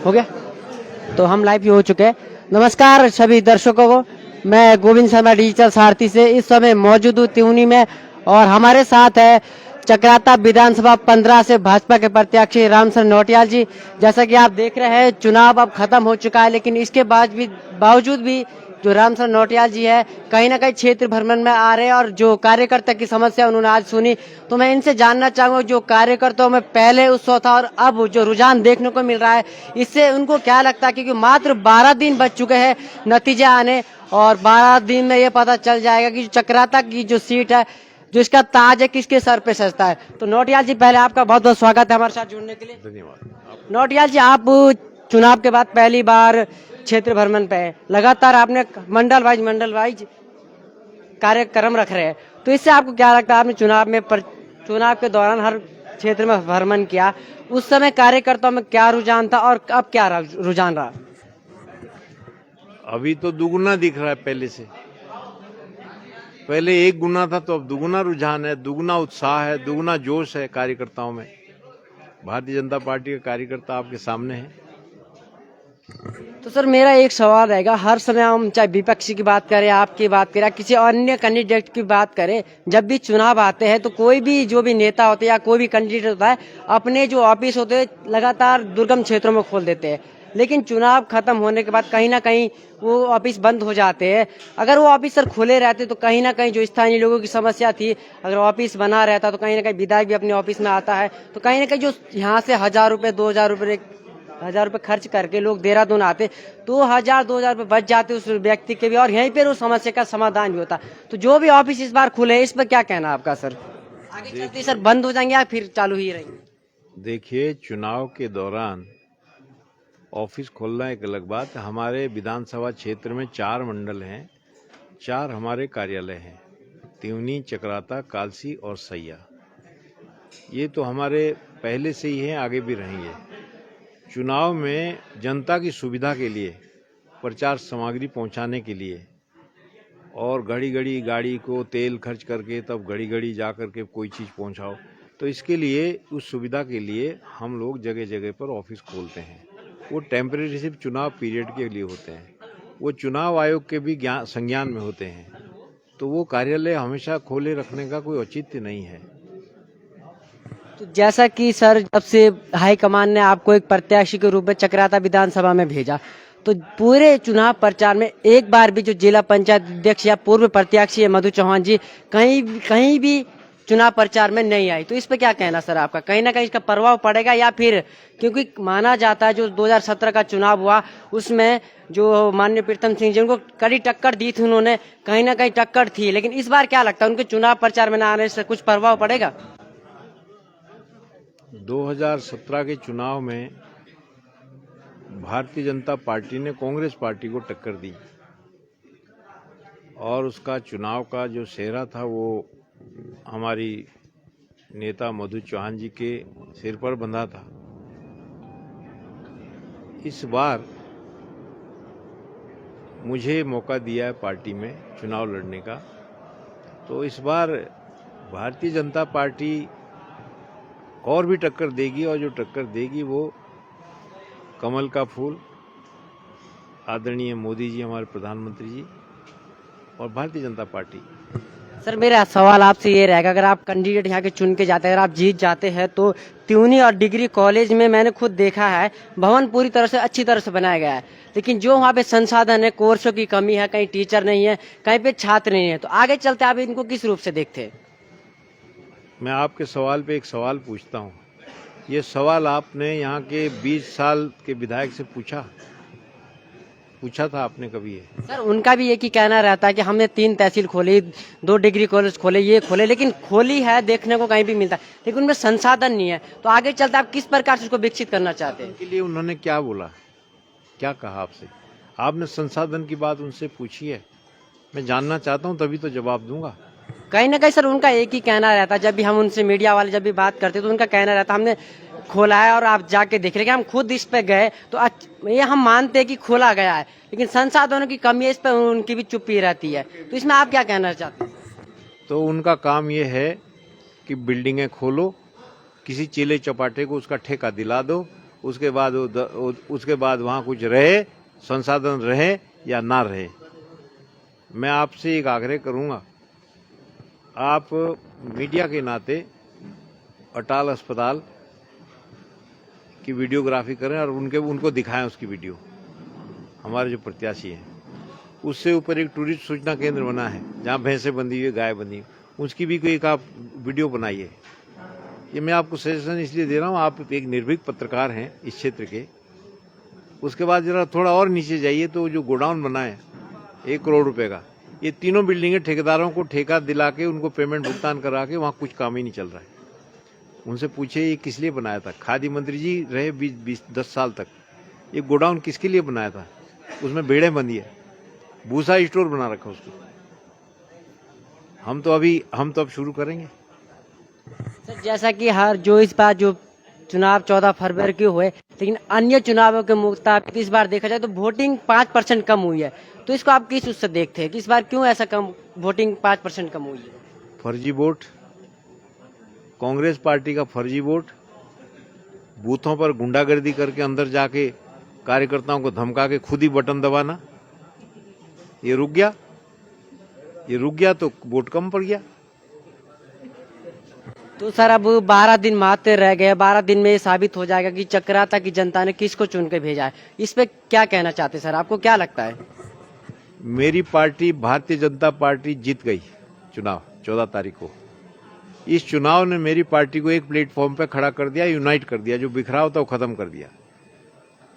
हो गया। तो हम लाइव हो चुके हैं। नमस्कार सभी दर्शकों को, मैं गोविंद शर्मा डिजिटल सारथी से इस समय मौजूद हूँ त्यूनी में, और हमारे साथ है चक्राता विधानसभा 15 से भाजपा के प्रत्याशी रामसर नौटियाल जी। जैसा कि आप देख रहे हैं चुनाव अब खत्म हो चुका है, लेकिन इसके बावजूद भी जो रामसर नौटियाल जी है कहीं ना कहीं क्षेत्र भ्रमण में आ रहे हैं, और जो कार्यकर्ता की समस्या उन्होंने आज सुनी। तो मैं इनसे जानना चाहूंगा जो कार्यकर्ताओं में पहले उत्साह था और अब जो रुझान देखने को मिल रहा है, इससे उनको क्या लगता है, क्योंकि मात्र 12 दिन बच चुके हैं नतीजा आने, और 12 दिन में ये पता चल जाएगा कि चक्राता की जो सीट है, जो इसका ताज है, किसके सर पे सजता है। तो नौटियाल जी पहले आपका बहुत बहुत स्वागत है हमारे साथ जुड़ने के लिए। धन्यवाद। नौटियाल जी, आप चुनाव के बाद पहली बार क्षेत्र भ्रमण पे है, लगातार आपने मंडल वाइज कार्यक्रम रख रहे हैं, तो इससे आपको क्या लगता है? आपने चुनाव के दौरान हर क्षेत्र में भ्रमण किया, उस समय कार्यकर्ताओं में क्या रुझान था और अब क्या रुझान रहा? अभी तो दुगुना दिख रहा है पहले से। पहले एक गुना था तो अब दुगुना रुझान है, दुगुना उत्साह है, दुगुना जोश है कार्यकर्ताओं में। भारतीय जनता पार्टी के कार्यकर्ता आपके सामने हैं। तो सर मेरा एक सवाल रहेगा, हर समय हम चाहे विपक्षी की बात करें, आपकी बात करें, किसी अन्य कैंडिडेट की बात करें, जब भी चुनाव आते हैं तो कोई भी जो भी नेता होते हैं या कोई भी कैंडिडेट होता है अपने जो ऑफिस होते हैं लगातार दुर्गम क्षेत्रों में खोल देते हैं, लेकिन चुनाव खत्म होने के बाद कहीं ना कहीं वो ऑफिस बंद हो जाते हैं। अगर वो ऑफिस सर खुले रहते तो कहीं ना कहीं जो स्थानीय लोगों की समस्या थी, अगर ऑफिस बना रहता तो कहीं ना कहीं विधायक भी अपने ऑफिस में आता है, तो कहीं ना कहीं जो यहाँ से 1000 रुपये 2000 रुपये 1000 रुपये खर्च करके लोग देहरादून आते, तो 1000-2000 रुपये बच जाते उस व्यक्ति के भी, और यहीं पर उस समस्या का समाधान भी होता। तो जो भी ऑफिस इस बार खुले, इस पर क्या कहना आपका सर? आगे चलते सर बंद हो जाएंगे या फिर चालू ही रहेंगे? देखिए, चुनाव के दौरान ऑफिस खोलना एक अलग बात है। हमारे विधानसभा क्षेत्र में 4 मंडल हैं, 4 हमारे कार्यालय हैं, त्यूनी, चक्राता, कालसी और सैया। ये तो हमारे पहले से ही हैं, आगे भी रहेंगे। चुनाव में जनता की सुविधा के लिए, प्रचार सामग्री पहुंचाने के लिए, और घड़ी घड़ी गाड़ी को तेल खर्च करके तब घड़ी घड़ी जा करके कोई चीज़ पहुंचाओ, तो इसके लिए, उस सुविधा के लिए हम लोग जगह जगह पर ऑफिस खोलते हैं। वो टेम्परेरी सिर्फ चुनाव पीरियड के लिए होते हैं, वो चुनाव आयोग के भी संज्ञान में होते हैं, तो वो कार्यालय हमेशा खोले रखने का कोई औचित्य नहीं है। तो जैसा कि सर जब से हाईकमान ने आपको एक प्रत्याशी के रूप में चक्राता विधानसभा में भेजा, तो पूरे चुनाव प्रचार में एक बार भी जो जिला पंचायत अध्यक्ष या पूर्व प्रत्याशी है मधु चौहान जी कहीं भी चुनाव प्रचार में नहीं आई, तो इस पे क्या कहना सर आपका? कहीं ना कहीं इसका प्रभाव पड़ेगा, या फिर क्योंकि माना जाता है जो 2017 का चुनाव हुआ उसमें जो माननीय प्रीतम सिंह जी उनको कड़ी टक्कर दी थी, उन्होंने कहीं ना कहीं टक्कर थी, लेकिन इस बार क्या लगता है उनके चुनाव प्रचार में न आने से कुछ प्रभाव पड़ेगा? 2017 के चुनाव में भारतीय जनता पार्टी ने कांग्रेस पार्टी को टक्कर दी, और उसका चुनाव का जो सेहरा था वो हमारी नेता मधु चौहान जी के सिर पर बंधा था। इस बार मुझे मौका दिया है पार्टी में चुनाव लड़ने का, तो इस बार भारतीय जनता पार्टी और भी टक्कर देगी, और जो टक्कर देगी वो कमल का फूल, आदरणीय मोदी जी हमारे प्रधानमंत्री जी, और भारतीय जनता पार्टी। सर मेरा सवाल आपसे ये रहेगा, अगर आप कैंडिडेट यहाँ के चुन के जाते हैं, अगर आप जीत जाते हैं, तो त्यूनी और डिग्री कॉलेज में मैंने खुद देखा है भवन पूरी तरह से अच्छी तरह से बनाया गया है, लेकिन जो वहाँ पे संसाधन है, कोर्सों की कमी है, कहीं टीचर नहीं है, कहीं पे छात्र नहीं है, तो आगे चलते आप इनको किस रूप से देखते हैं? मैं आपके सवाल पे एक सवाल पूछता हूँ। ये सवाल आपने यहाँ के 20 साल के विधायक से पूछा था आपने कभी? ये सर उनका भी एक ही कहना रहता है कि हमने 3 तहसील खोली, 2 डिग्री कॉलेज खोले, ये खोले, लेकिन खोली है देखने को कहीं भी मिलता है, लेकिन उनमें संसाधन नहीं है। तो आगे चलते आप किस प्रकार से उसको विकसित करना चाहते हैं? इनके लिए उन्होंने क्या बोला, क्या कहा आपसे? आपने संसाधन की बात उनसे पूछी है? मैं जानना चाहता हूँ, तभी तो जवाब दूंगा। कहीं ना कहीं सर उनका एक ही कहना रहता है, जब भी हम उनसे मीडिया वाले जब भी बात करते तो उनका कहना रहता हमने खोला है और आप जाके देख रहे, हम खुद इस पे गए तो ये हम मानते हैं कि खोला गया है, लेकिन संसाधनों की कमी है, इस पर उनकी भी चुप्पी रहती है, तो इसमें आप क्या कहना चाहते हैं? तो उनका काम ये है कि बिल्डिंगें खोलो, किसी चेले चपाटे को उसका ठेका दिला दो, उसके बाद वहाँ कुछ रहे, संसाधन रहे या ना रहे। मैं आपसे एक आग्रह करूँगा, आप मीडिया के नाते अटाल अस्पताल की वीडियोग्राफी करें और उनको दिखाएं उसकी वीडियो, हमारे जो प्रत्याशी हैं। उससे ऊपर एक टूरिस्ट सूचना केंद्र बना है जहाँ भैंसें बंधी हुई, गाय बंधी हुई, उसकी भी कोई एक आप वीडियो बनाइए। ये मैं आपको सजेशन इसलिए दे रहा हूँ, आप एक निर्भीक पत्रकार हैं इस क्षेत्र के। उसके बाद जरा थोड़ा और नीचे जाइए तो जो गोडाउन बना है 1 करोड़ रुपए का, ये तीनों बिल्डिंगें ठेकेदारों को ठेका दिला के उनको पेमेंट भुगतान करा के वहाँ कुछ काम ही नहीं चल रहा है। उनसे पूछे ये किस लिए बनाया था? खादी मंत्री जी रहे 10 साल तक। ये गोडाउन किसके लिए बनाया था? उसमें भेड़ें बंधी है, भूसा स्टोर बना रखा उसको। हम तो अब शुरू करेंगे। सर जैसा कि इस बार जो चुनाव 14 फरवरी के हुए, लेकिन अन्य चुनावों के मुताबिक इस बार देखा जाए तो वोटिंग 5% कम हुई है। तो इसको आप किस उससे देखते हैं कि इस बार क्यों ऐसा कम वोटिंग 5% कम हुई है? फर्जी वोट, कांग्रेस पार्टी का फर्जी वोट, बूथों पर गुंडागर्दी करके अंदर जाके कार्यकर्ताओं को धमका के खुद ही बटन दबाना, ये रुक गया तो वोट कम पड़ गया। तो सर अब 12 दिन मात्र रह गए, 12 दिन में ये साबित हो जाएगा कि चक्राता की जनता ने किसको चुन के भेजा है। इस पे क्या कहना चाहते सर, आपको क्या लगता है? मेरी पार्टी भारतीय जनता पार्टी जीत गई चुनाव 14 तारीख को। इस चुनाव ने मेरी पार्टी को एक प्लेटफॉर्म पे खड़ा कर दिया, यूनाइट कर दिया, जो बिखराव था वो खत्म कर दिया।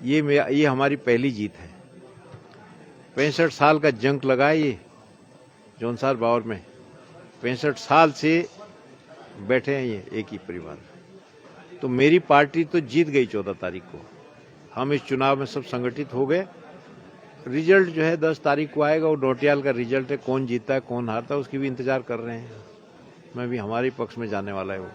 ये हमारी पहली जीत है। 65 साल का जंग लगा है ये जौनसार बावर में, 65 साल से बैठे हैं ये एक ही परिवार। तो मेरी पार्टी तो जीत गई 14 तारीख को। हम इस चुनाव में सब संगठित हो गए। रिजल्ट जो है 10 तारीख को आएगा, वो डोटियाल का रिजल्ट है। कौन जीता है कौन हारता है उसकी भी इंतजार कर रहे हैं। मैं भी हमारे पक्ष में जाने वाला है वो।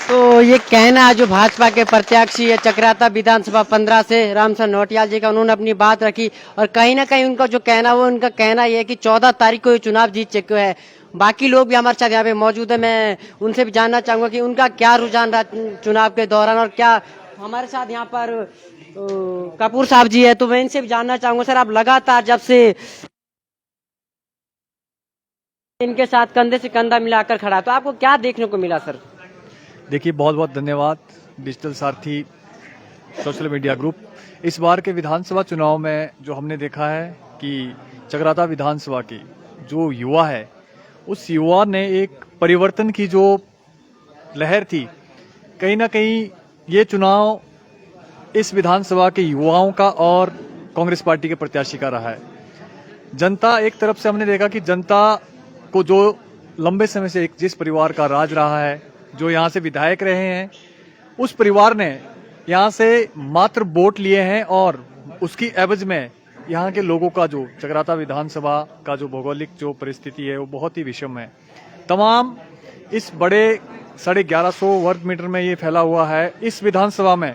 तो ये कहना जो भाजपा के प्रत्याशी है चक्राता विधानसभा 15 से रामचंद्र नौटियाल जी का, उन्होंने अपनी बात रखी और कहीं ना कहीं उनका जो कहना वो उनका कहना ये है कि 14 तारीख को ये चुनाव जीत चुके हैं। बाकी लोग भी हमारे साथ यहाँ पे मौजूद है, मैं उनसे भी जानना चाहूंगा कि उनका क्या रुझान रहा चुनाव के दौरान। और क्या हमारे साथ यहाँ पर कपूर साहब जी है, तो मैं इनसे भी जानना चाहूंगा सर, आप लगातार जब से इनके साथ कंधे से कंधा मिलाकर खड़ा, तो आपको क्या देखने को मिला सर? देखिए, बहुत बहुत धन्यवाद डिजिटल सारथी सोशल मीडिया ग्रुप। इस बार के विधानसभा चुनाव में जो हमने देखा है कि चक्राता विधानसभा की जो युवा है, उस युवा ने एक परिवर्तन की जो लहर थी, कहीं ना कहीं ये चुनाव इस विधानसभा के युवाओं का और कांग्रेस पार्टी के प्रत्याशी का रहा है। जनता एक तरफ से हमने देखा कि जनता को जो लंबे समय से जिस परिवार का राज रहा है, जो यहाँ से विधायक रहे हैं, उस परिवार ने यहाँ से मात्र वोट लिए हैं और उसकी एवज में यहाँ के लोगों का जो चक्राता विधानसभा का जो भौगोलिक जो परिस्थिति है वो बहुत ही विषम है। तमाम इस बड़े 1150 वर्ग मीटर में ये फैला हुआ है। इस विधानसभा में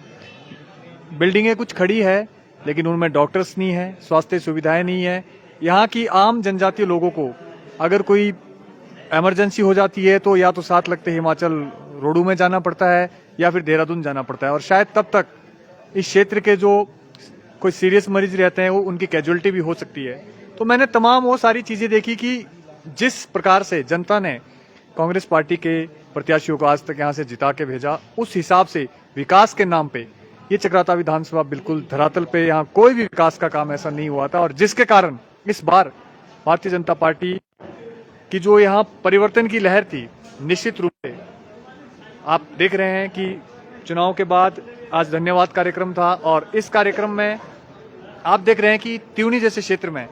बिल्डिंगें कुछ खड़ी है लेकिन उनमें डॉक्टर्स नहीं है, स्वास्थ्य सुविधाएं नहीं है। यहाँ की आम जनजातीय लोगों को अगर कोई इमरजेंसी हो जाती है तो या तो साथ लगते हिमाचल रोडू में जाना पड़ता है या फिर देहरादून जाना पड़ता है, और शायद तब तक इस क्षेत्र के जो कोई सीरियस मरीज रहते हैं वो उनकी कैजुअलिटी भी हो सकती है। तो मैंने तमाम वो सारी चीजें देखी कि जिस प्रकार से जनता ने कांग्रेस पार्टी के प्रत्याशियों को आज तक यहाँ से जिता के भेजा, उस हिसाब से विकास के नाम पे ये चक्राता विधानसभा बिल्कुल धरातल पे यहाँ कोई भी विकास का काम ऐसा नहीं हुआ था, और जिसके कारण इस बार भारतीय जनता पार्टी की जो यहाँ परिवर्तन की लहर थी, निश्चित रूप से आप देख रहे हैं कि चुनाव के बाद आज धन्यवाद कार्यक्रम था, और इस कार्यक्रम में आप देख रहे हैं कि त्यूनी जैसे क्षेत्र में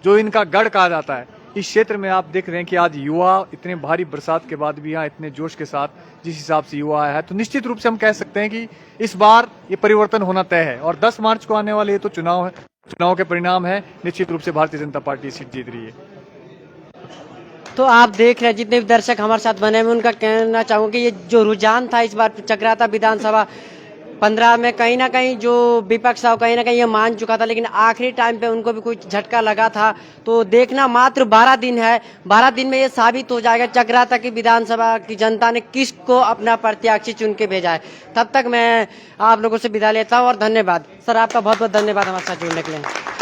जो इनका गढ़ कहा जाता है, इस क्षेत्र में आप देख रहे हैं कि आज युवा इतने भारी बरसात के बाद भी यहाँ इतने जोश के साथ जिस हिसाब से युवा आया है, तो निश्चित रूप से हम कह सकते हैं कि इस बार ये परिवर्तन होना तय है। और 10 मार्च को आने वाले ये तो चुनाव है, चुनाव के परिणाम है, निश्चित रूप से भारतीय जनता पार्टी सीट जीत रही है। तो आप देख रहे हैं जितने भी दर्शक हमारे साथ बने हुए, उनका कहना चाहूंगा कि ये जो रुझान था इस बार चक्राता विधानसभा 15 में कहीं ना कहीं जो विपक्ष था कहीं ना कहीं ये मान चुका था, लेकिन आखिरी टाइम पे उनको भी कुछ झटका लगा था। तो देखना मात्र 12 दिन है, 12 दिन में ये साबित हो जाएगा चक्राता की विधानसभा की जनता ने किसको अपना प्रत्याशी चुन के भेजा है। तब तक मैं आप लोगों से विदा लेता हूँ और धन्यवाद सर, आपका बहुत बहुत धन्यवाद हमारे साथ जुड़ने के लिए।